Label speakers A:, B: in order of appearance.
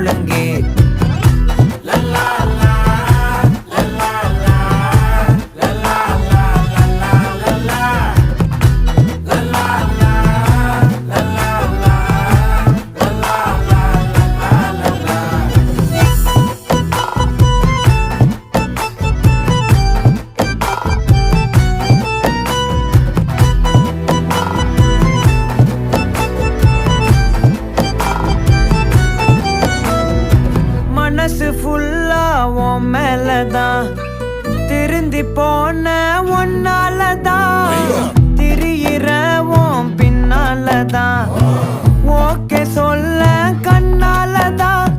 A: ஒழுங்கே மனசு ஃபுல்லா உன் மேலதான் திருந்தி போன ஒன்னாலதான் திரியிற உன் பின்னாலதான் ஓகே சொல்ல கண்ணாலதான்